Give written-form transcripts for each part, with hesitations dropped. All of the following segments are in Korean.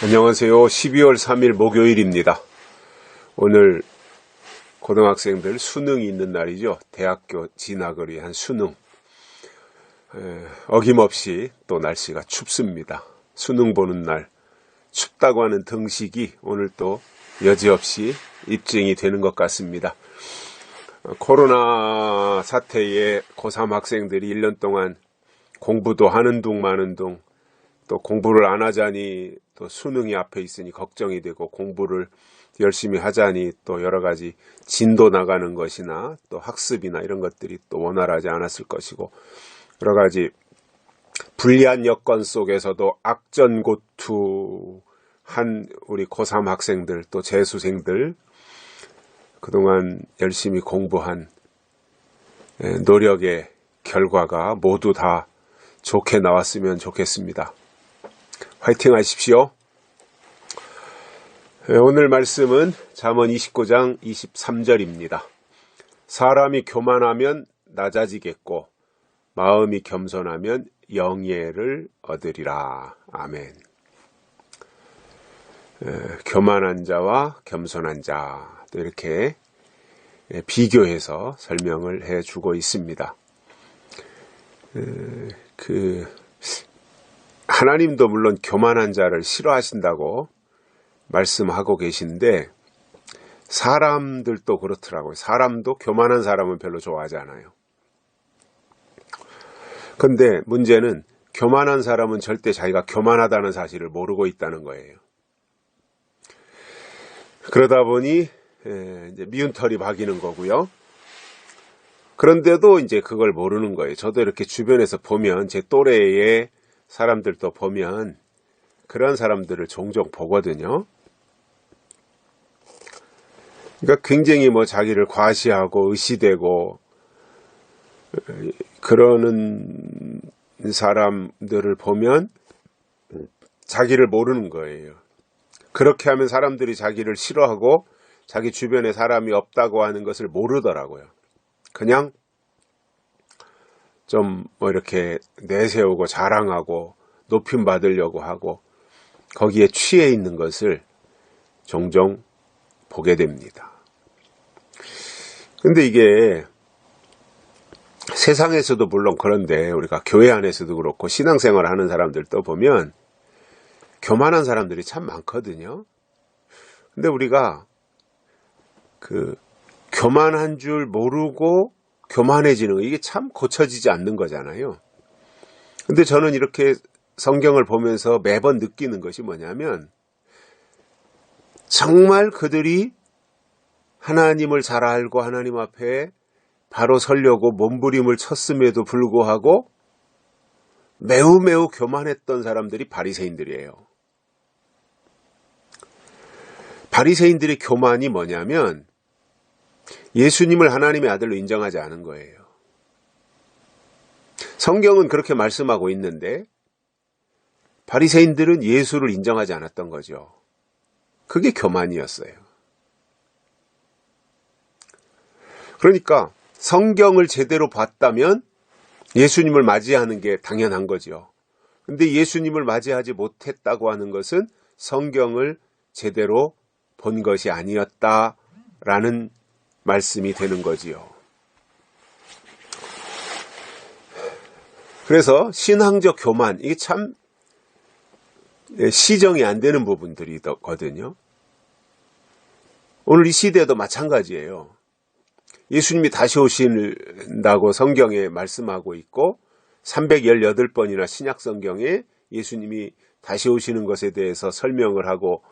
안녕하세요. 12월 3일 목요일입니다. 오늘 고등학생들 수능이 있는 날이죠. 대학교 진학을 위한 수능. 어김없이 또 날씨가 춥습니다. 수능 보는 날 춥다고 하는 등식이 오늘 또 여지없이 입증이 되는 것 같습니다. 코로나 사태에 고3 학생들이 1년 동안 공부도 하는 둥 마는 둥, 또 공부를 안 하자니 또 수능이 앞에 있으니 걱정이 되고, 공부를 열심히 하자니 또 여러 가지 진도 나가는 것이나 또 학습이나 이런 것들이 또 원활하지 않았을 것이고, 여러 가지 불리한 여건 속에서도 악전고투한 우리 고3 학생들, 또 재수생들, 그동안 열심히 공부한 노력의 결과가 모두 다 좋게 나왔으면 좋겠습니다. 화이팅 하십시오. 오늘 말씀은 잠언 29장 23절입니다. 사람이 교만하면 낮아지겠고 마음이 겸손하면 영예를 얻으리라. 아멘. 교만한 자와 겸손한 자, 또 이렇게 비교해서 설명을 해주고 있습니다. 하나님도 물론 교만한 자를 싫어하신다고 말씀하고 계신데, 사람들도 그렇더라고요. 사람도 교만한 사람은 별로 좋아하지 않아요. 근데 문제는 교만한 사람은 절대 자기가 교만하다는 사실을 모르고 있다는 거예요. 그러다 보니 이제 미운 털이 박이는 거고요. 그런데도 이제 그걸 모르는 거예요. 저도 이렇게 주변에서 보면, 제 또래의 사람들도 보면 그런 사람들을 종종 보거든요. 그러니까 굉장히 자기를 과시하고 의시되고 그러는 사람들을 보면 자기를 모르는 거예요. 그렇게 하면 사람들이 자기를 싫어하고 자기 주변에 사람이 없다고 하는 것을 모르더라고요. 그냥 좀 이렇게 내세우고 자랑하고 높임 받으려고 하고 거기에 취해 있는 것을 종종 보게 됩니다. 근데 이게 세상에서도 물론 그런데, 우리가 교회 안에서도 그렇고 신앙생활 하는 사람들도 보면 교만한 사람들이 참 많거든요. 근데 우리가 교만한 줄 모르고 교만해지는 거, 이게 참 고쳐지지 않는 거잖아요. 근데 저는 이렇게 성경을 보면서 매번 느끼는 것이 뭐냐면, 정말 그들이 하나님을 잘 알고 하나님 앞에 바로 서려고 몸부림을 쳤음에도 불구하고 매우 교만했던 사람들이 바리새인들이에요. 바리새인들의 교만이 뭐냐면 예수님을 하나님의 아들로 인정하지 않은 거예요. 성경은 그렇게 말씀하고 있는데 바리새인들은 예수를 인정하지 않았던 거죠. 그게 교만이었어요. 그러니까 성경을 제대로 봤다면 예수님을 맞이하는 게 당연한 거죠. 근데 예수님을 맞이하지 못했다고 하는 것은 성경을 제대로 본 것이 아니었다라는 말씀이 되는 거지요. 그래서 신앙적 교만, 이게 참 시정이 안 되는 부분들이거든요. 오늘 이 시대도 마찬가지예요. 예수님이 다시 오신다고 성경에 말씀하고 있고 318번이나 신약 성경에 예수님이 다시 오시는 것에 대해서 설명을 하고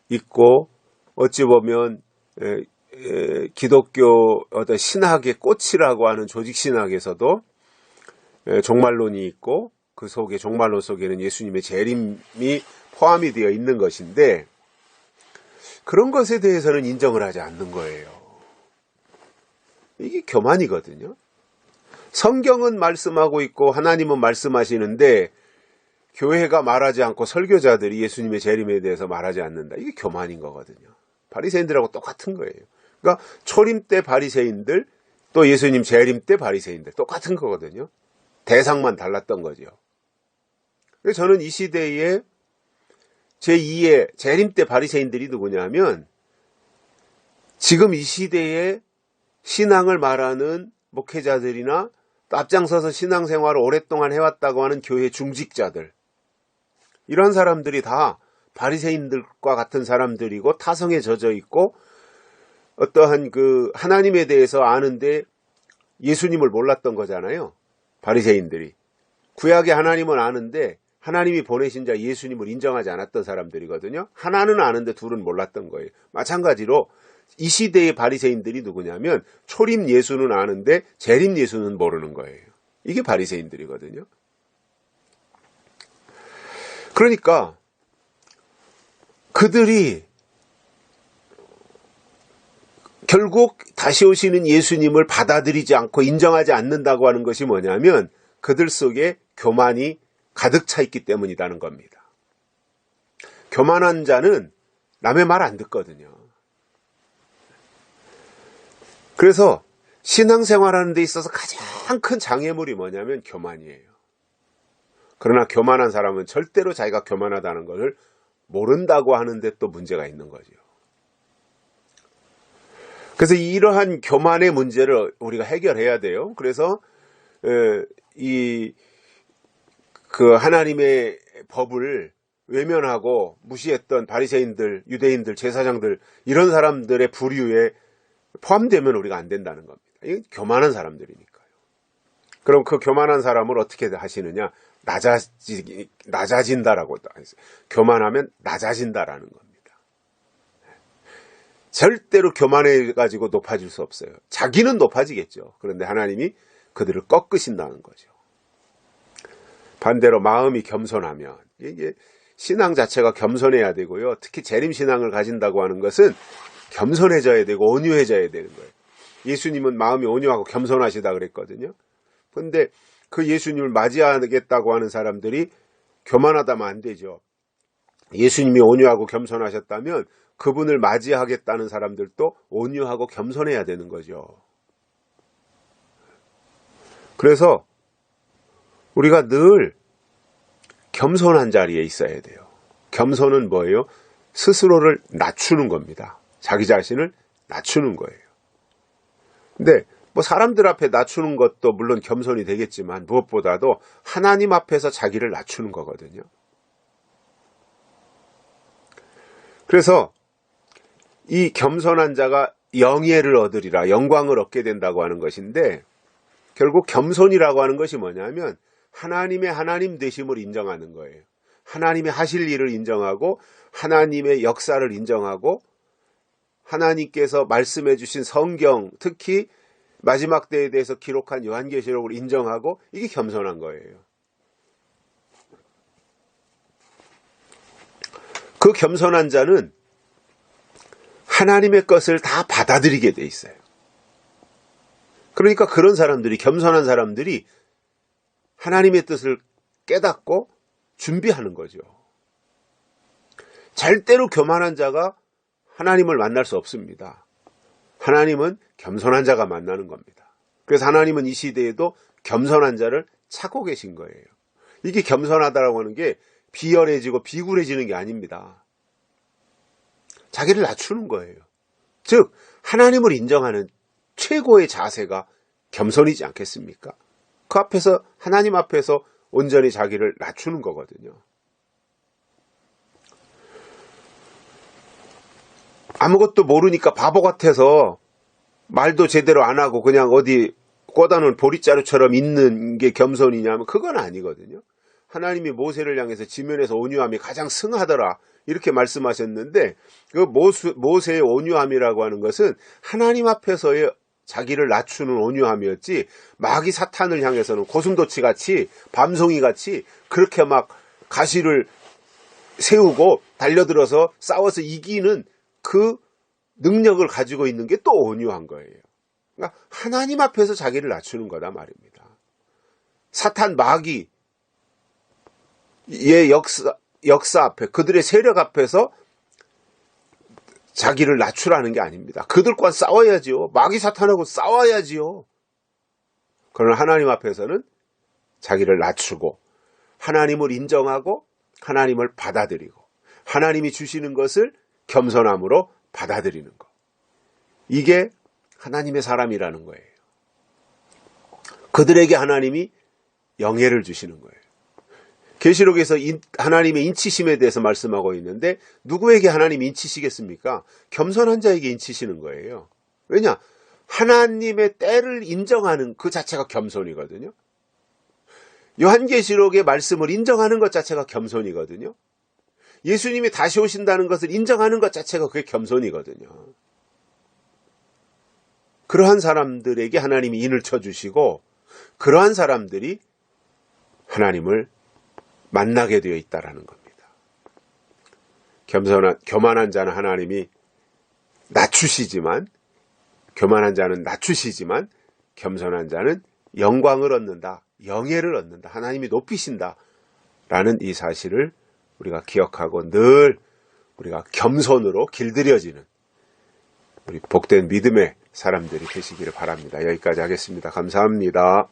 있고, 어찌 보면 기독교 어떤 신학의 꽃이라고 하는 조직신학에서도 종말론이 있고, 그 속에 종말론 속에는 예수님의 재림이 포함이 되어 있는 것인데, 그런 것에 대해서는 인정을 하지 않는 거예요. 이게 교만이거든요. 성경은 말씀하고 있고 하나님은 말씀하시는데 교회가 말하지 않고 설교자들이 예수님의 재림에 대해서 말하지 않는다. 이게 교만인 거거든요. 바리새인들하고 똑같은 거예요. 그러니까 초림 때 바리새인들, 또 예수님 재림 때 바리새인들 똑같은 거거든요. 대상만 달랐던 거죠. 그래서 저는 이 시대에 제2의 재림 때 바리새인들이 누구냐면 지금 이 시대에 신앙을 말하는 목회자들이나 또 앞장서서 신앙생활을 오랫동안 해왔다고 하는 교회 중직자들, 이런 사람들이 다 바리새인들과 같은 사람들이고 타성에 젖어 있고 어떠한 그 하나님에 대해서 아는데 예수님을 몰랐던 거잖아요. 바리새인들이 구약의 하나님은 아는데 하나님이 보내신 자 예수님을 인정하지 않았던 사람들이거든요. 하나는 아는데 둘은 몰랐던 거예요. 마찬가지로 이 시대의 바리새인들이 누구냐면 초림 예수는 아는데 재림 예수는 모르는 거예요. 이게 바리새인들이거든요. 그러니까 그들이 결국 다시 오시는 예수님을 받아들이지 않고 인정하지 않는다고 하는 것이 뭐냐면 그들 속에 교만이 가득 차 있기 때문이라는 겁니다. 교만한 자는 남의 말 안 듣거든요. 그래서 신앙생활하는 데 있어서 가장 큰 장애물이 뭐냐면 교만이에요. 그러나 교만한 사람은 절대로 자기가 교만하다는 것을 모른다고 하는데 또 문제가 있는 거죠. 그래서 이러한 교만의 문제를 우리가 해결해야 돼요. 그래서 하나님의 법을 외면하고 무시했던 바리새인들, 유대인들, 제사장들, 이런 사람들의 부류에 포함되면 우리가 안 된다는 겁니다. 이게 교만한 사람들이니까요. 그럼 그 교만한 사람을 어떻게 하시느냐? 낮아진다라고 했어요. 교만하면 낮아진다라는 겁니다. 절대로 교만해가지고 높아질 수 없어요. 자기는 높아지겠죠. 그런데 하나님이 그들을 꺾으신다는 거죠. 반대로 마음이 겸손하면, 이게 신앙 자체가 겸손해야 되고요. 특히 재림신앙을 가진다고 하는 것은 겸손해져야 되고 온유해져야 되는 거예요. 예수님은 마음이 온유하고 겸손하시다 그랬거든요. 그런데 그 예수님을 맞이하겠다고 하는 사람들이 교만하다면 안 되죠. 예수님이 온유하고 겸손하셨다면 그분을 맞이하겠다는 사람들도 온유하고 겸손해야 되는 거죠. 그래서 우리가 늘 겸손한 자리에 있어야 돼요. 겸손은 뭐예요? 스스로를 낮추는 겁니다. 자기 자신을 낮추는 거예요. 근데 뭐 사람들 앞에 낮추는 것도 물론 겸손이 되겠지만 무엇보다도 하나님 앞에서 자기를 낮추는 거거든요. 그래서 이 겸손한 자가 영예를 얻으리라, 영광을 얻게 된다고 하는 것인데, 결국 겸손이라고 하는 것이 뭐냐면 하나님의 하나님 되심을 인정하는 거예요. 하나님의 하실 일을 인정하고 하나님의 역사를 인정하고 하나님께서 말씀해 주신 성경, 특히 마지막 때에 대해서 기록한 요한계시록을 인정하고, 이게 겸손한 거예요. 그 겸손한 자는 하나님의 것을 다 받아들이게 돼 있어요. 그러니까 그런 사람들이, 겸손한 사람들이 하나님의 뜻을 깨닫고 준비하는 거죠. 절대로 교만한 자가 하나님을 만날 수 없습니다. 하나님은 겸손한 자가 만나는 겁니다. 그래서 하나님은 이 시대에도 겸손한 자를 찾고 계신 거예요. 이게 겸손하다라고 하는 게 비열해지고 비굴해지는 게 아닙니다. 자기를 낮추는 거예요. 즉 하나님을 인정하는 최고의 자세가 겸손이지 않겠습니까? 그 앞에서, 하나님 앞에서 온전히 자기를 낮추는 거거든요. 아무것도 모르니까 바보 같아서 말도 제대로 안 하고 그냥 어디 꽂아놓은 보릿자루처럼 있는 게 겸손이냐면 그건 아니거든요. 하나님이 모세를 향해서 지면에서 온유함이 가장 승하더라 이렇게 말씀하셨는데, 그 모세의 온유함이라고 하는 것은 하나님 앞에서의 자기를 낮추는 온유함이었지, 마귀 사탄을 향해서는 고슴도치같이 밤송이같이 그렇게 막 가시를 세우고 달려들어서 싸워서 이기는 그 능력을 가지고 있는 게 또 온유한 거예요. 그러니까 하나님 앞에서 자기를 낮추는 거다 말입니다. 사탄, 마귀의 역사 앞에, 그들의 세력 앞에서 자기를 낮추라는 게 아닙니다. 그들과 싸워야지요. 마귀 사탄하고 싸워야지요. 그러나 하나님 앞에서는 자기를 낮추고 하나님을 인정하고 하나님을 받아들이고 하나님이 주시는 것을 겸손함으로 받아들이는 것. 이게 하나님의 사람이라는 거예요. 그들에게 하나님이 영예를 주시는 거예요. 계시록에서 하나님의 인치심에 대해서 말씀하고 있는데 누구에게 하나님이 인치시겠습니까? 겸손한 자에게 인치시는 거예요. 왜냐? 하나님의 때를 인정하는 그 자체가 겸손이거든요. 요한계시록의 말씀을 인정하는 것 자체가 겸손이거든요. 예수님이 다시 오신다는 것을 인정하는 것 자체가 그게 겸손이거든요. 그러한 사람들에게 하나님이 인을 쳐주시고 그러한 사람들이 하나님을 만나게 되어 있다라는 겁니다. 교만한 자는 하나님이 교만한 자는 낮추시지만 겸손한 자는 영광을 얻는다. 영예를 얻는다. 하나님이 높이신다라는 이 사실을 우리가 기억하고 늘 우리가 겸손으로 길들여지는 우리 복된 믿음의 사람들이 되시기를 바랍니다. 여기까지 하겠습니다. 감사합니다.